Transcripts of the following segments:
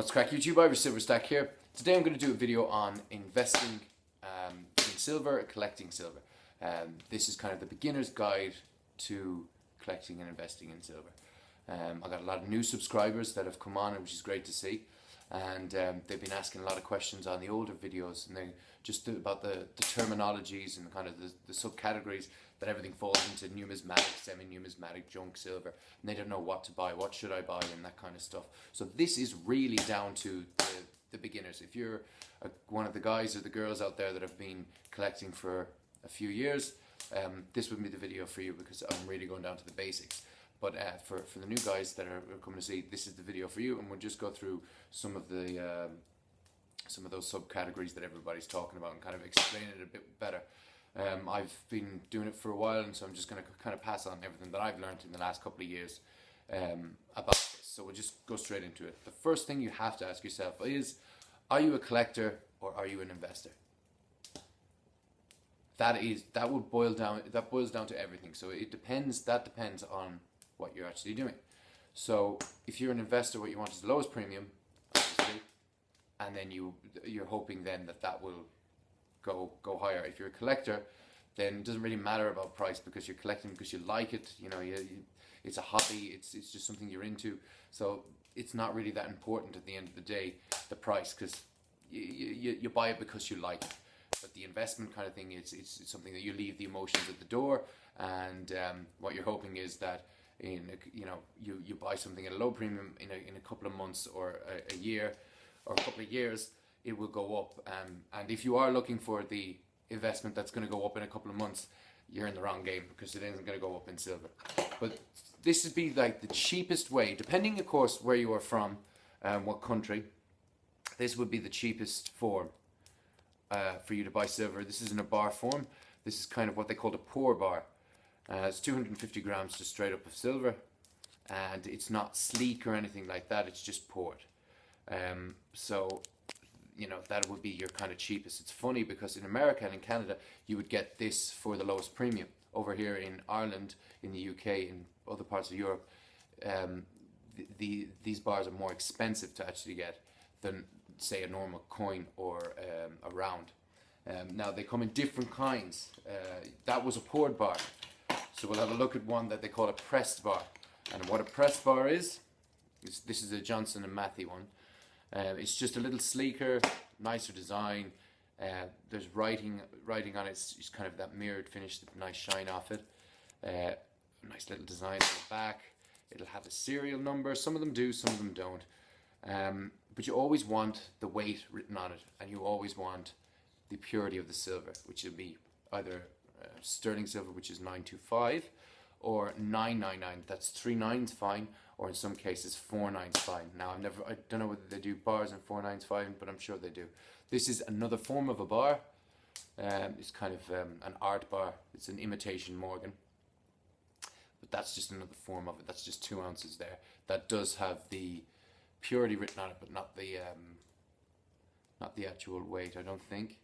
What's crack YouTube? Irish Silver Stack here. Today I'm going to do a video on investing in silver, collecting silver. This is kind of the beginner's guide to collecting and investing in silver. I got a lot of new subscribers that have come on, which is great to see. And they've been asking a lot of questions on the older videos, and they just about the terminologies and kind of the subcategories that everything falls into: numismatic, semi-numismatic, junk silver, and they don't know what to buy, what should I buy, and that kind of stuff. So this is really down to the beginners. If you're one of the guys or the girls out there that have been collecting for a few years, this would be the video for you, because I'm really going down to the basics. But for the new guys that are coming to see, this is the video for you, and we'll just go through some of those subcategories that everybody's talking about and kind of explain it a bit better. I've been doing it for a while, and so I'm just going to kind of pass on everything that I've learned in the last couple of years about this. So we'll just go straight into it. The first thing you have to ask yourself is, are you a collector or are you an investor? That boils down to everything. So it depends. That depends on what you're actually doing. So if you're an investor, what you want is the lowest premium, obviously, and then you're hoping then that will go higher. If you're a collector, then it doesn't really matter about price, because you're collecting because you like it. You know, it's a hobby. It's just something you're into. So it's not really that important at the end of the day, the price, because you buy it because you like it. But the investment kind of thing, it's something that you leave the emotions at the door, and what you're hoping is that you buy something at a low premium in a couple of months or a year or a couple of years, it will go up. And if you are looking for the investment that's going to go up in a couple of months, you're in the wrong game, because it isn't going to go up in silver. But this would be like the cheapest way, depending of course where you are from, what country. This would be the cheapest form for you to buy silver. This is in a bar form. This is kind of what they call a pour bar. It's 250 grams just straight up of silver, and it's not sleek or anything like that. It's just poured. So that would be your kind of cheapest. It's funny, because in America and in Canada you would get this for the lowest premium. Over here in Ireland, in the UK, in other parts of Europe, these bars are more expensive to actually get than, say, a normal coin or a round. Now they come in different kinds. That was a poured bar. So we'll have a look at one that they call a pressed bar. And what a pressed bar is this is a Johnson & Matthey one. It's just a little sleeker, nicer design. There's writing on it. It's kind of that mirrored finish, the nice shine off it. Nice little design on the back. It'll have a serial number. Some of them do, some of them don't. But you always want the weight written on it, and you always want the purity of the silver, which will be either sterling silver, which is 925, or 999. That's 3 nines fine, or in some cases 4 nines fine. Now I don't know whether they do bars and 4 nines fine, but I'm sure they do. This is another form of a bar. It's kind of an art bar. It's an imitation Morgan, but that's just another form of it. That's just 2 ounces there. That does have the purity written on it, but not the actual weight, I don't think.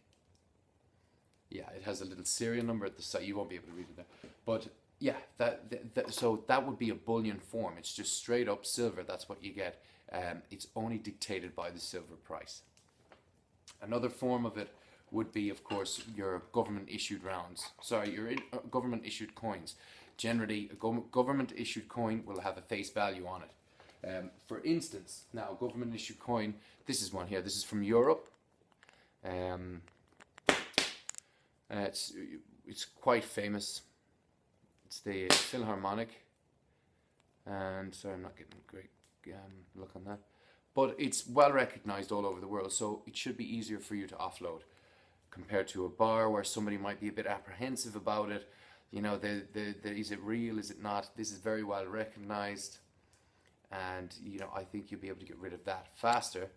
Yeah, it has a little serial number at the side. You won't be able to read it there. But yeah, so that would be a bullion form. It's just straight up silver. That's what you get. It's only dictated by the silver price. Another form of it would be, of course, your government issued rounds. Sorry, your government issued coins. Generally, a government issued coin will have a face value on it. For instance, now government issued coin, this is one here. This is from Europe. It's quite famous. It's the Philharmonic, and sorry, I'm not getting a great look on that, but it's well recognized all over the world, so it should be easier for you to offload compared to a bar where somebody might be a bit apprehensive about it. You know, is it real, is it not? This is very well recognized, and I think you'll be able to get rid of that faster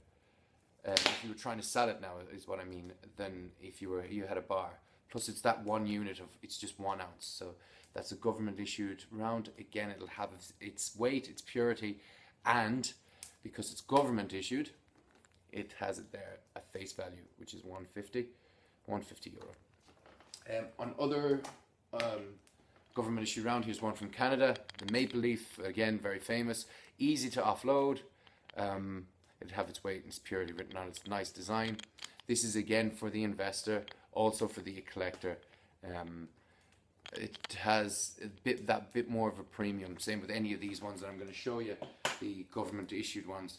if you were trying to sell it now, is what I mean, than if you had a bar. Plus, it's that 1 unit of, it's just 1 ounce. So that's a government issued round. Again, it'll have its weight, its purity, and because it's government issued, it has it there at face value, which is 150 euro. On other government issued round, here's one from Canada, the Maple Leaf, again very famous, easy to offload. It'd have its weight and its purity written on its nice design. This is again for the investor, also for the collector. It has that bit more of a premium. Same with any of these ones that I'm going to show you, the government issued ones.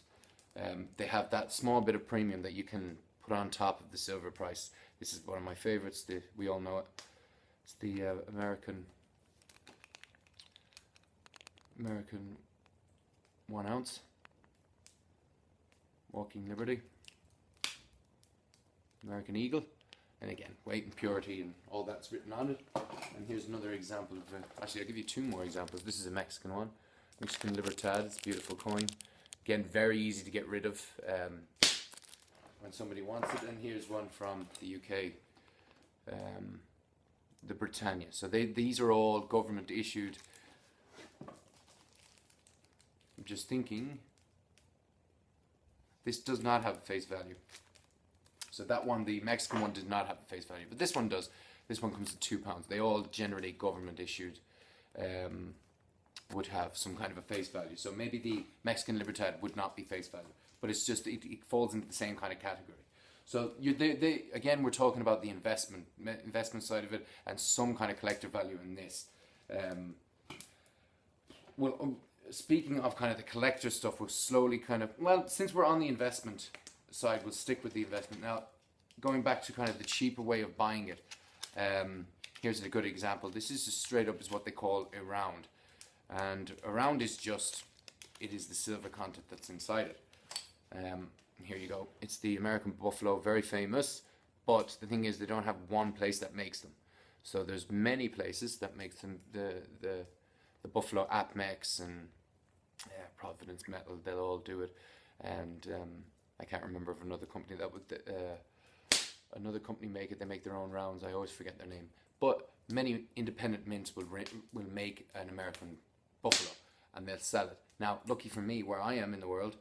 They have that small bit of premium that you can put on top of the silver price. This is one of my favorites. We all know it. It's the American 1 ounce Walking Liberty, American Eagle, and again, weight and purity and all that's written on it. And here's another example of actually I'll give you 2 more examples. This is a Mexican one, Mexican Libertad. It's a beautiful coin. Again, very easy to get rid of when somebody wants it. And here's one from the UK, the Britannia. So these are all government issued. I'm just thinking, this does not have face value. So that one, the Mexican one, did not have a face value, but this one does. This one comes to £2. They all generally government issued, would have some kind of a face value. So maybe the Mexican Libertad would not be face value, but it's just it falls into the same kind of category. So again, we're talking about the investment side of it and some kind of collector value in this. Speaking of kind of the collector stuff, we'll slowly since we're on the investment side, we'll stick with the investment. Now, going back to kind of the cheaper way of buying it, here's a good example. This is just straight up is what they call a round. And a round is it is the silver content that's inside it. Here you go. It's the American Buffalo, very famous, but the thing is they don't have one place that makes them. So there's many places that make them. The Buffalo Apmex and Providence Metal, they'll all do it. And I can't remember of another company that would make it. They make their own rounds. I always forget their name. But many independent mints will make an American Buffalo and they'll sell it. Now, lucky for me, where I am in the world,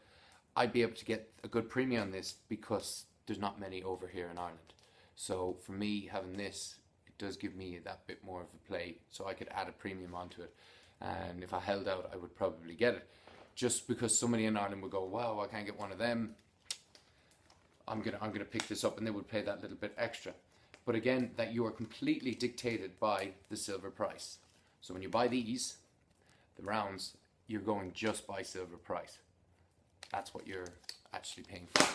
I'd be able to get a good premium on this because there's not many over here in Ireland. So for me, having this, it does give me that bit more of a play, so I could add a premium onto it. And if I held out, I would probably get it. Just because somebody in Ireland would go, wow, I can't get one of them, I'm gonna pick this up, and they would pay that little bit extra. But again, that you are completely dictated by the silver price. So when you buy these, the rounds, you're going just by silver price. That's what you're actually paying for.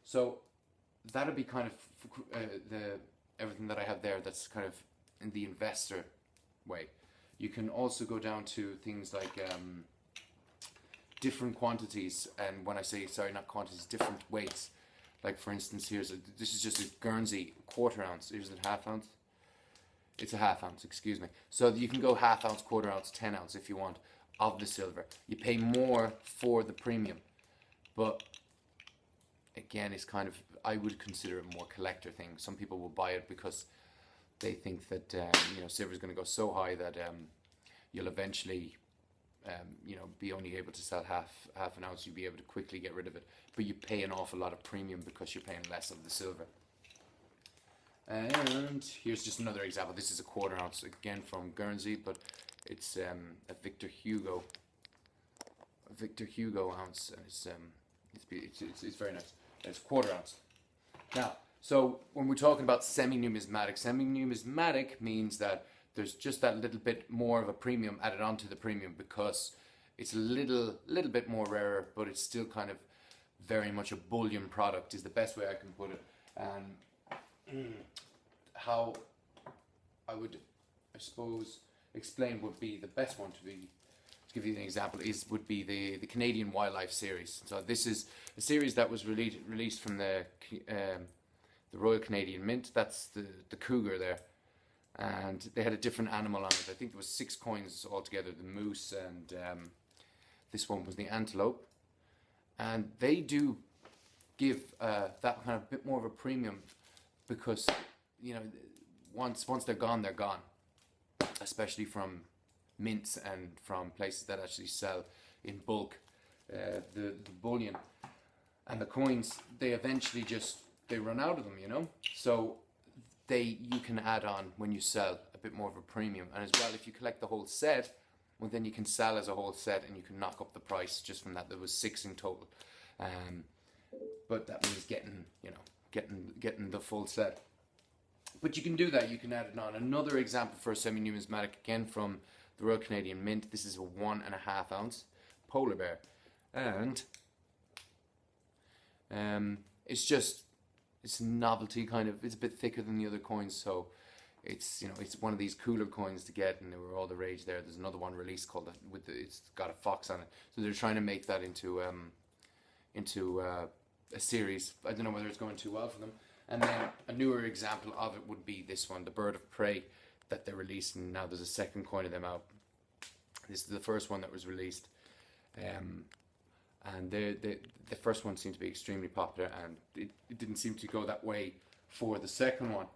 So that'll be kind of everything that I have there. That's kind of in the investor way. You can also go down to things like different quantities, and when I say, sorry, not quantities, different weights. Like for instance, this is just a Guernsey 1/4 ounce. Here's a 1/2 ounce. It's a 1/2 ounce, excuse me. So you can go 1/2 ounce, 1/4 ounce, 10 ounce if you want of the silver. You pay more for the premium, but again, it's kind of, I would consider it more collector thing. Some people will buy it because they think that silver is going to go so high that you'll eventually be only able to sell half an ounce. You'll be able to quickly get rid of it, but you pay an awful lot of premium because you're paying less of the silver. And here's just another example. This is a 1/4 ounce, again from Guernsey, but it's a Victor Hugo ounce. It's very nice. It's 1/4 ounce. Now, so when we're talking about semi-numismatic means that there's just that little bit more of a premium added onto the premium because it's a little bit more rarer, but it's still kind of very much a bullion product is the best way I can put it. And how I would, I suppose, explain would be the best one to give you an example would be the Canadian Wildlife series. So this is a series that was released from the Royal Canadian Mint. That's the cougar there, and they had a different animal on it. I think there was 6 coins altogether. The moose and this one was the antelope, and they do give that kind of bit more of a premium because once they're gone, they're gone. Especially from mints and from places that actually sell in bulk the bullion and the coins. They eventually they run out of them, So you can add on when you sell a bit more of a premium. And as well, if you collect the whole set, well, then you can sell as a whole set and you can knock up the price just from that. There was 6 in total. but that means getting, you know, getting the full set. But you can do that. You can add it on. Another example for a semi-numismatic, again from the Royal Canadian Mint. This is a 1.5 ounce polar bear, and it's a novelty kind of. It's a bit thicker than the other coins, so it's, you know, it's one of these cooler coins to get, and they were all the rage there. There's another one released called it's got a fox on it, so they're trying to make that into a series. I don't know whether it's going too well for them. And then a newer example of it would be this one, the Bird of Prey, that they're releasing now. There's a second coin of them out. This is the first one that was released, and the first one seemed to be extremely popular, and it didn't seem to go that way for the second one.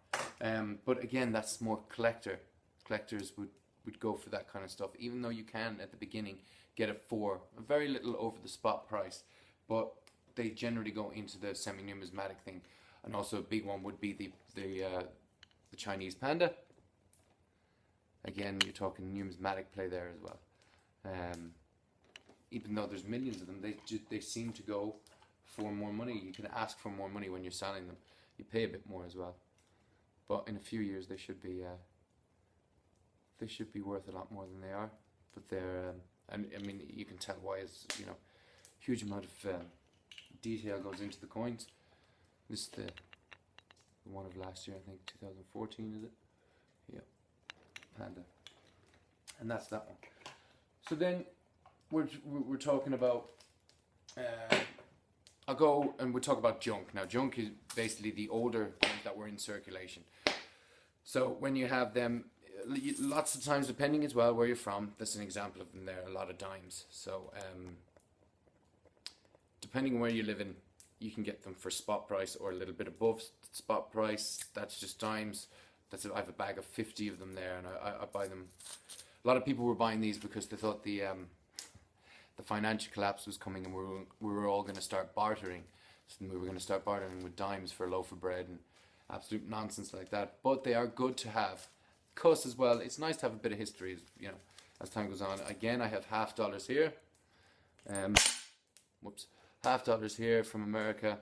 But again, that's more collector. Collectors would go for that kind of stuff, even though you can at the beginning get it for a very little over the spot price, but they generally go into the semi-numismatic thing. And also a big one would be the Chinese panda. Again, you're talking numismatic play there as well. Even though there's millions of them, they seem to go for more money. You can ask for more money when you're selling them. You pay a bit more as well. But in a few years, they should be worth a lot more than they are. But they're, and I mean, you can tell why. It's, you know, huge amount of detail goes into the coins. This is the one of last year, I think 2014, is it? Yeah, panda, and that's that one. So then we're talking about. I'll go and we'll talk about junk. Now, junk is basically the older ones that were in circulation. So when you have them, lots of times, depending as well where you're from, that's an example of them there. A lot of dimes. So depending on where you live in, you can get them for spot price or a little bit above spot price. That's just dimes. I have a bag of 50 of them there, and I buy them. A lot of people were buying these because they thought the financial collapse was coming, and we were all going to start bartering. So we were going to start bartering with dimes for a loaf of bread and absolute nonsense like that. But they are good to have. Because as well, it's nice to have a bit of history, you know, as time goes on. Again, I have $50 here. Whoops. $50 here from America,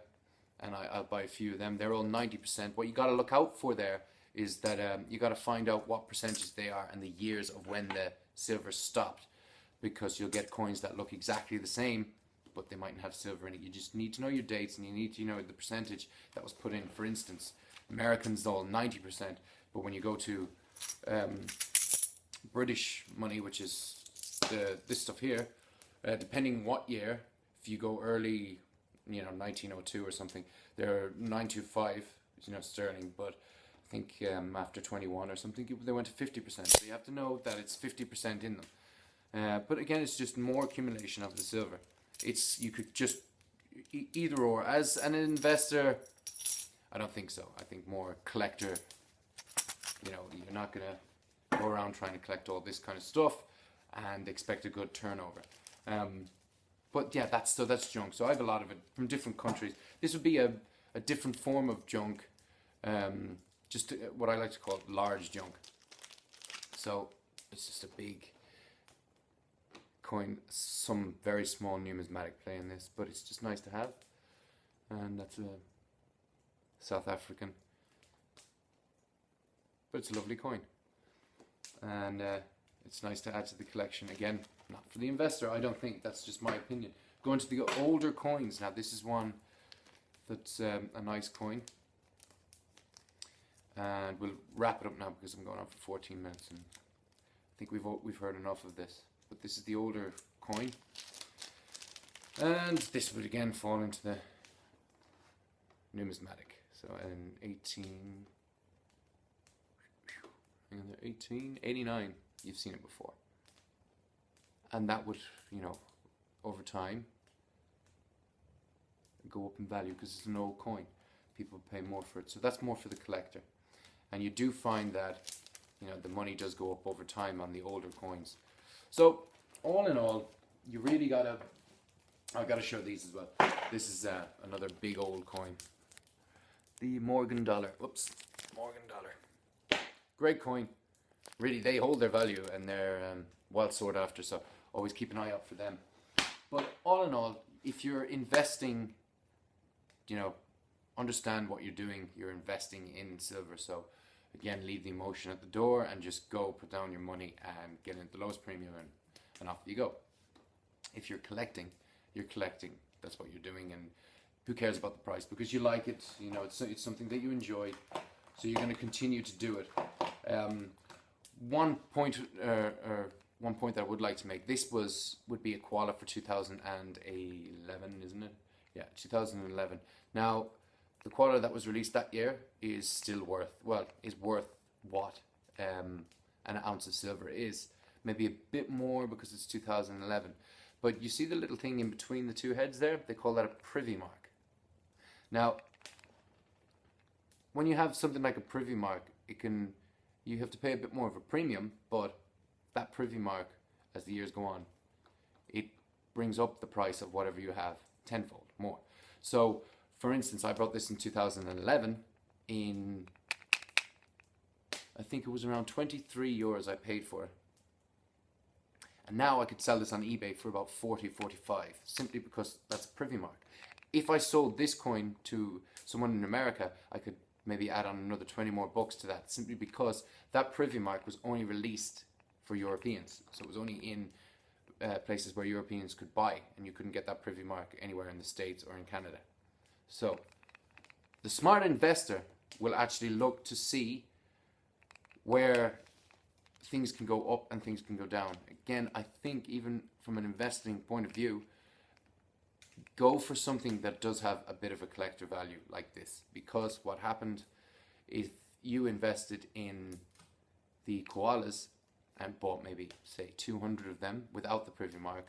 and I'll buy a few of them. They're all 90%. What you got to look out for there is that you got to find out what percentage they are and the years of when the silver stopped, because you'll get coins that look exactly the same, but they mightn't have silver in it. You just need to know your dates, and you need to know the percentage that was put in. For instance, Americans all 90%, but when you go to British money, which is this stuff here, depending what year. If you go early, you know, 1902 or something, they're 925, you know, sterling. But I think after 21 or something, they went to 50%. So you have to know that it's 50% in them. But again, it's just more accumulation of the silver. You could just either or. As an investor, I don't think so. I think more collector. You know, you're not gonna go around trying to collect all this kind of stuff and expect a good turnover. But yeah, that's junk. So I have a lot of it from different countries. This would be a different form of junk, just what I like to call large junk. So it's just a big coin, some very small numismatic play in this, but it's just nice to have. And that's a South African, but it's a lovely coin, and it's nice to add to the collection. Again, not for the investor, I don't think. That's just my opinion. Going to the older coins now. This is one that's a nice coin, and we'll wrap it up now because I'm going on for 14 minutes, and I think we've heard enough of this. But this is the older coin, and this would again fall into the numismatic. So in 1889, you've seen it before. And that would, you know, over time go up in value because it's an old coin. People pay more for it. So that's more for the collector. And you do find that, you know, the money does go up over time on the older coins. So all in all, you really gotta, I've got to show these as well. This is another big old coin. The Morgan dollar. Whoops. Morgan dollar. Great coin. Really, they hold their value, and they're well sought after, so always keep an eye out for them. But all in all, if you're investing you know, understand what you're doing. You're investing in silver. So again, leave the emotion at the door and just go put down your money and get into the lowest premium, and off you go. If you're collecting, you're collecting. That's what you're doing, and who cares about the price? Because you like it, you know, it's something that you enjoy, so you're going to continue to do it. One point that I would like to make, this would be a koala for 2011, isn't it? Yeah, 2011. Now, the koala that was released that year is still worth what an ounce of silver is. Maybe a bit more because it's 2011. But you see the little thing in between the two heads there? They call that a Privy mark. Now, when you have something like a Privy mark, you have to pay a bit more of a premium, but that Privy mark, as the years go on, it brings up the price of whatever you have tenfold more. So, for instance, I bought this in 2011 in, I think it was around 23 euros I paid for it. And now I could sell this on eBay for about 40, 45, simply because that's a Privy mark. If I sold this coin to someone in America, I could maybe add on another 20 more bucks to that, simply because that Privy mark was only released for Europeans. So it was only in places where Europeans could buy, and you couldn't get that Privy mark anywhere in the States or in Canada. So the smart investor will actually look to see where things can go up and things can go down. Again, I think even from an investing point of view, go for something that does have a bit of a collector value like this, because what happened is you invested in the koalas and bought maybe, say, 200 of them without the Privy mark,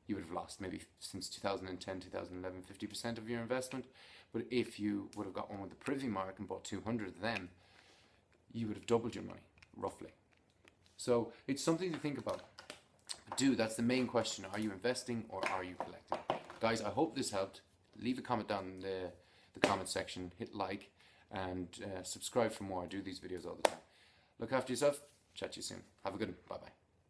you would have lost maybe since 2010, 2011, 50% of your investment. But if you would have got one with the Privy mark and bought 200 of them, you would have doubled your money, roughly. So it's something to think about. That's the main question. Are you investing or are you collecting? Guys, I hope this helped. Leave a comment down in the comment section. Hit like and subscribe for more. I do these videos all the time. Look after yourself. Chat to you soon. Have a good one. Bye-bye.